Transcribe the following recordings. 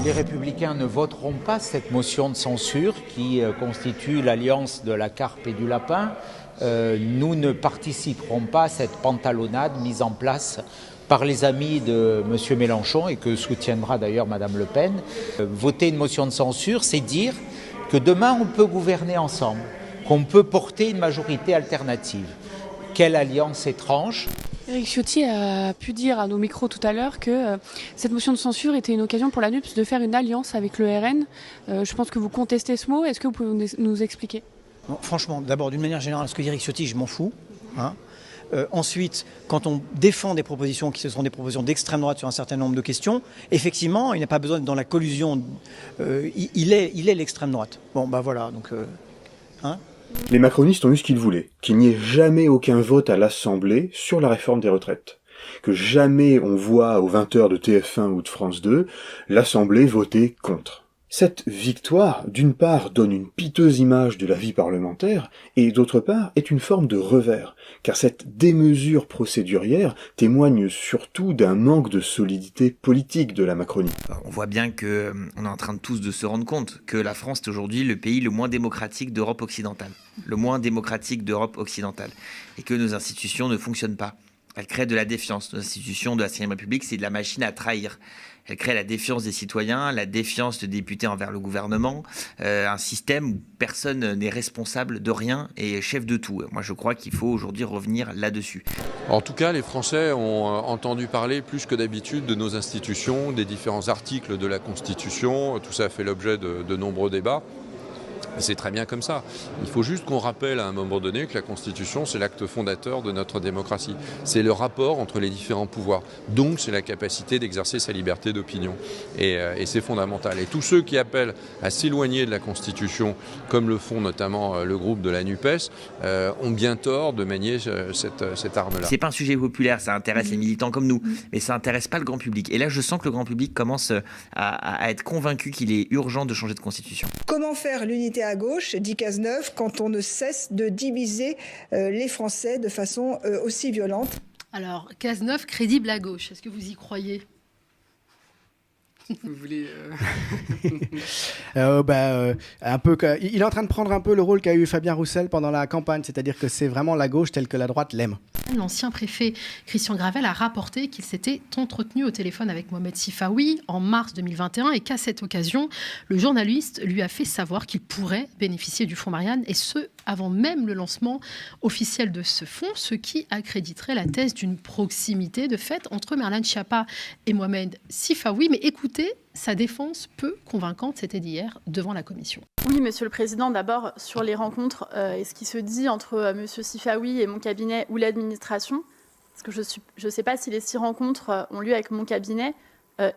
Les Républicains ne voteront pas cette motion de censure qui constitue l'alliance de la carpe et du lapin. Nous ne participerons pas à cette pantalonnade mise en place par les amis de M. Mélenchon et que soutiendra d'ailleurs Mme Le Pen. Voter une motion de censure, c'est dire que demain on peut gouverner ensemble, qu'on peut porter une majorité alternative. Quelle alliance étrange! Éric Ciotti a pu dire à nos micros tout à l'heure que cette motion de censure était une occasion pour la NUPES de faire une alliance avec le RN. Je pense que vous contestez ce mot. Est-ce que vous pouvez nous expliquer ? Non, franchement, d'abord, d'une manière générale, ce que dit Éric Ciotti, je m'en fous. Ensuite, quand on défend des propositions qui sont des propositions d'extrême droite sur un certain nombre de questions, effectivement, il n'a pas besoin d'être dans la collusion. Il est l'extrême droite. Bon, bah voilà, donc... Les macronistes ont eu ce qu'ils voulaient, qu'il n'y ait jamais aucun vote à l'Assemblée sur la réforme des retraites. Que jamais on voit aux 20h de TF1 ou de France 2 l'Assemblée voter contre. Cette victoire, d'une part, donne une piteuse image de la vie parlementaire, et d'autre part, est une forme de revers, car cette démesure procédurière témoigne surtout d'un manque de solidité politique de la Macronie. On voit bien qu'on est en train de tous de se rendre compte que la France est aujourd'hui le pays le moins démocratique d'Europe occidentale. Le moins démocratique d'Europe occidentale. Et que nos institutions ne fonctionnent pas. Elles créent de la défiance. Nos institutions de la Ve République, c'est de la machine à trahir. Elle crée la défiance des citoyens, la défiance des députés envers le gouvernement, un système où personne n'est responsable de rien et est chef de tout. Moi, je crois qu'il faut aujourd'hui revenir là-dessus. En tout cas, les Français ont entendu parler plus que d'habitude de nos institutions, des différents articles de la Constitution. Tout ça a fait l'objet de nombreux débats. C'est très bien comme ça. Il faut juste qu'on rappelle à un moment donné que la Constitution, c'est l'acte fondateur de notre démocratie. C'est le rapport entre les différents pouvoirs. Donc, c'est la capacité d'exercer sa liberté d'opinion. Et c'est fondamental. Et tous ceux qui appellent à s'éloigner de la Constitution, comme le font notamment le groupe de la NUPES, ont bien tort de manier cette arme-là. C'est pas un sujet populaire, ça intéresse les militants comme nous, mais ça intéresse pas le grand public. Et là, je sens que le grand public commence à être convaincu qu'il est urgent de changer de Constitution. Comment faire l'unité à gauche, dit Cazeneuve, quand on ne cesse de diviser les Français de façon aussi violente? Alors, Cazeneuve, crédible à gauche, est-ce que vous y croyez? Vous voulez un peu il est en train de prendre un peu le rôle qu'a eu Fabien Roussel pendant la campagne, c'est-à-dire que c'est vraiment la gauche telle que la droite l'aime. L'ancien préfet Christian Gravel a rapporté qu'il s'était entretenu au téléphone avec Mohamed Sifawi en mars 2021 et qu'à cette occasion, le journaliste lui a fait savoir qu'il pourrait bénéficier du fonds Marianne, et ce, avant même le lancement officiel de ce fonds, ce qui accréditerait la thèse d'une proximité de fait entre Marlène Schiappa et Mohamed Sifawi. Mais écoutez, sa défense peu convaincante, c'était d'hier devant la commission. Oui, Monsieur le Président, d'abord sur les rencontres et ce qui se dit entre Monsieur Sifawi et mon cabinet ou l'administration, parce que je ne sais pas si les 6 rencontres ont lieu avec mon cabinet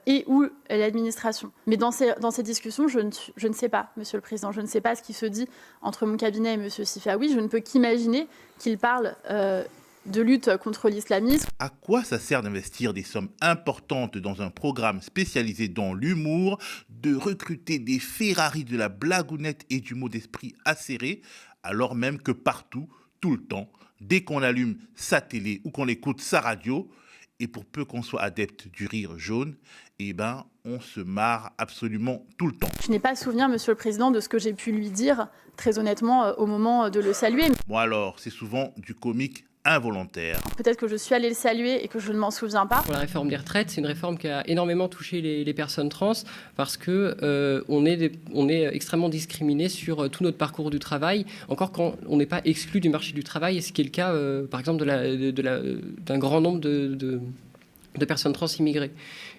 et ou l'administration. Mais dans ces discussions, je ne sais pas, Monsieur le Président, je ne sais pas ce qui se dit entre mon cabinet et Monsieur Sifawi. Je ne peux qu'imaginer qu'il parle de lutte contre l'islamisme. À quoi ça sert d'investir des sommes importantes dans un programme spécialisé dans l'humour, de recruter des Ferrari de la blagounette et du mot d'esprit acéré, alors même que partout, tout le temps, dès qu'on allume sa télé ou qu'on écoute sa radio, et pour peu qu'on soit adepte du rire jaune, on se marre absolument tout le temps. Je n'ai pas souvenir, Monsieur le Président, de ce que j'ai pu lui dire, très honnêtement, au moment de le saluer. Bon alors, c'est souvent du comique involontaire. Peut-être que je suis allée le saluer et que je ne m'en souviens pas. Pour la réforme des retraites, c'est une réforme qui a énormément touché les personnes trans parce que on est extrêmement discriminé sur tout notre parcours du travail, encore quand on n'est pas exclu du marché du travail, et ce qui est le cas, par exemple, d'un grand nombre de personnes trans immigrées.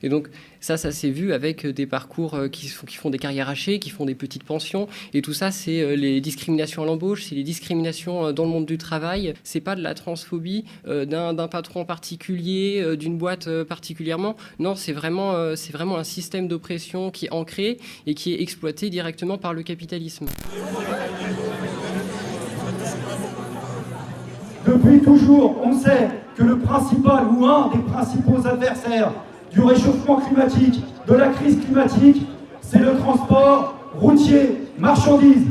Et donc ça s'est vu avec des parcours qui font des carrières hachées, qui font des petites pensions, et tout ça, c'est les discriminations à l'embauche, c'est les discriminations dans le monde du travail, c'est pas de la transphobie d'un patron particulier, d'une boîte particulièrement. Non, c'est vraiment un système d'oppression qui est ancré et qui est exploité directement par le capitalisme. Depuis toujours, on sait que le principal ou un des principaux adversaires du réchauffement climatique, de la crise climatique, c'est le transport routier, marchandises.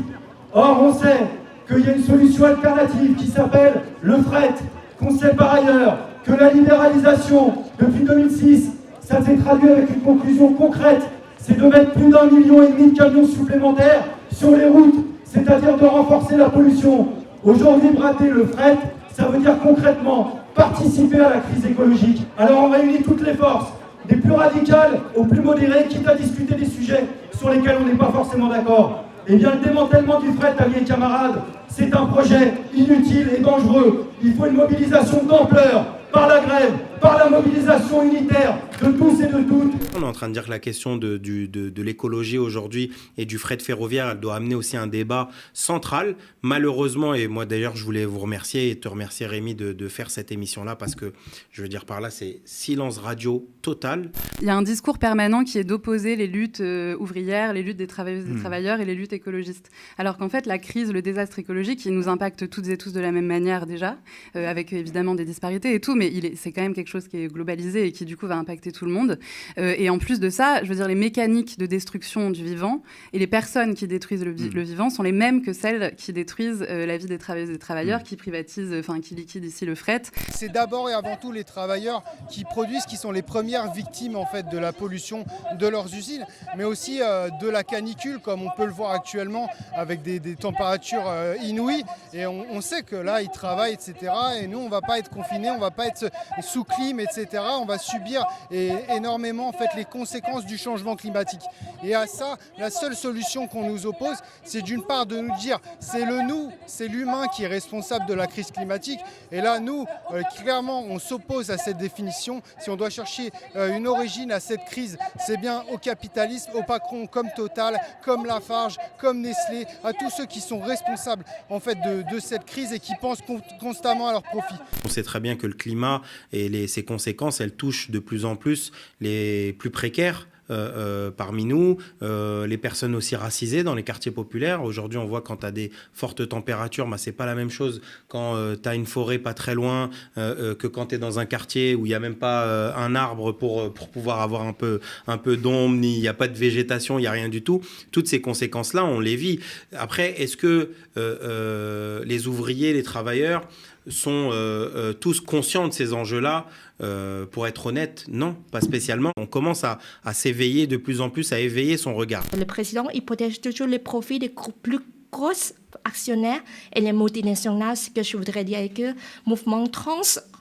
Or, on sait qu'il y a une solution alternative qui s'appelle le fret, qu'on sait par ailleurs que la libéralisation depuis 2006, ça s'est traduit avec une conclusion concrète, c'est de mettre plus d'1,5 million de camions supplémentaires sur les routes, c'est-à-dire de renforcer la pollution. Aujourd'hui, brader le fret, ça veut dire concrètement participer à la crise écologique. Alors on réunit toutes les forces, des plus radicales aux plus modérées, quitte à discuter des sujets sur lesquels on n'est pas forcément d'accord. Eh bien, le démantèlement du fret, alliés et camarades, c'est un projet inutile et dangereux. Il faut une mobilisation d'ampleur, par la grève, par la mobilisation unitaire de tous et de toutes. On est en train de dire que la question de l'écologie aujourd'hui et du fret ferroviaire, elle doit amener aussi un débat central. Malheureusement, et moi d'ailleurs je voulais vous remercier et te remercier Rémi de faire cette émission-là parce que je veux dire par là, c'est silence radio total. Il y a un discours permanent qui est d'opposer les luttes ouvrières, les luttes des travailleuses et des travailleurs et les luttes écologistes. Alors qu'en fait, la crise, le désastre écologique, il nous impacte toutes et tous de la même manière déjà, avec évidemment des disparités et tout, mais c'est quand même quelque chose qui est globalisé et qui du coup va impacter tout le monde. Et en plus de ça, je veux dire, les mécaniques de destruction du vivant et les personnes qui détruisent le vivant sont les mêmes que celles qui détruisent la vie des travailleuses et des travailleurs, qui privatisent, enfin qui liquident ici le fret. C'est d'abord et avant tout les travailleurs qui produisent, qui sont les premières victimes en fait de la pollution de leurs usines, mais aussi de la canicule, comme on peut le voir actuellement avec des températures inouïes. Et on sait que là, ils travaillent, etc. Et nous, on ne va pas être confinés, on ne va pas être sous clim, etc. On va subir énormément en fait les conséquences du changement climatique. Et à ça, la seule solution qu'on nous oppose, c'est d'une part de nous dire c'est le nous, c'est l'humain qui est responsable de la crise climatique. Et là, nous, clairement, on s'oppose à cette définition. Si on doit chercher une origine à cette crise, c'est bien au capitalisme, aux patrons comme Total, comme Lafarge, comme Nestlé, à tous ceux qui sont responsables en fait de cette crise et qui pensent constamment à leur profit. On sait très bien que le climat et ses conséquences, elles touchent de plus en plus les plus précaires. Parmi nous, les personnes aussi racisées dans les quartiers populaires. Aujourd'hui, on voit quand tu as des fortes températures, c'est pas la même chose quand tu as une forêt pas très loin que quand tu es dans un quartier où il n'y a même pas un arbre pour pouvoir avoir un peu d'ombre, ni il n'y a pas de végétation, il n'y a rien du tout. Toutes ces conséquences-là, on les vit. Après, est-ce que les ouvriers, les travailleurs sont tous conscients de ces enjeux-là? Pour être honnête, non, pas spécialement. On commence à s'éveiller de plus en plus, à éveiller son regard. Le président, il protège toujours les profits des plus gros actionnaires et les multinationales. Ce que je voudrais dire est que mouvement trans,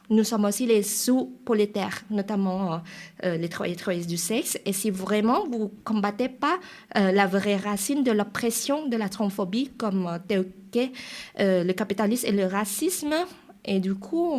nous sommes aussi les sous-prolétaires, notamment les travailleuses du sexe. Et si vraiment vous ne combattez pas la vraie racine de l'oppression, de la transphobie, comme tel que le capitalisme et le racisme, et du coup,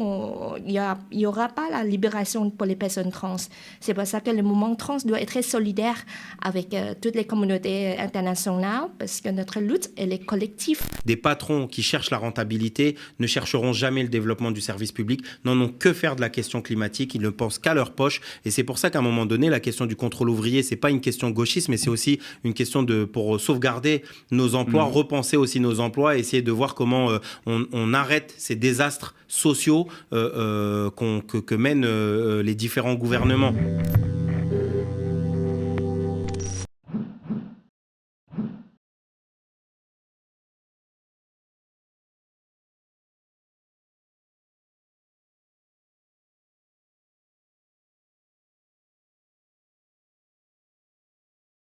il n'y aura pas la libération pour les personnes trans. C'est pour ça que le mouvement trans doit être solidaire avec toutes les communautés internationales, parce que notre lutte, elle est collective. Des patrons qui cherchent la rentabilité ne chercheront jamais le développement du service public, n'en ont que faire de la question climatique, ils ne pensent qu'à leur poche. Et c'est pour ça qu'à un moment donné, la question du contrôle ouvrier, c'est pas une question gauchiste, mais c'est aussi une question pour sauvegarder nos emplois, repenser aussi nos emplois, essayer de voir comment on arrête ces désastres sociaux que mènent les différents gouvernements.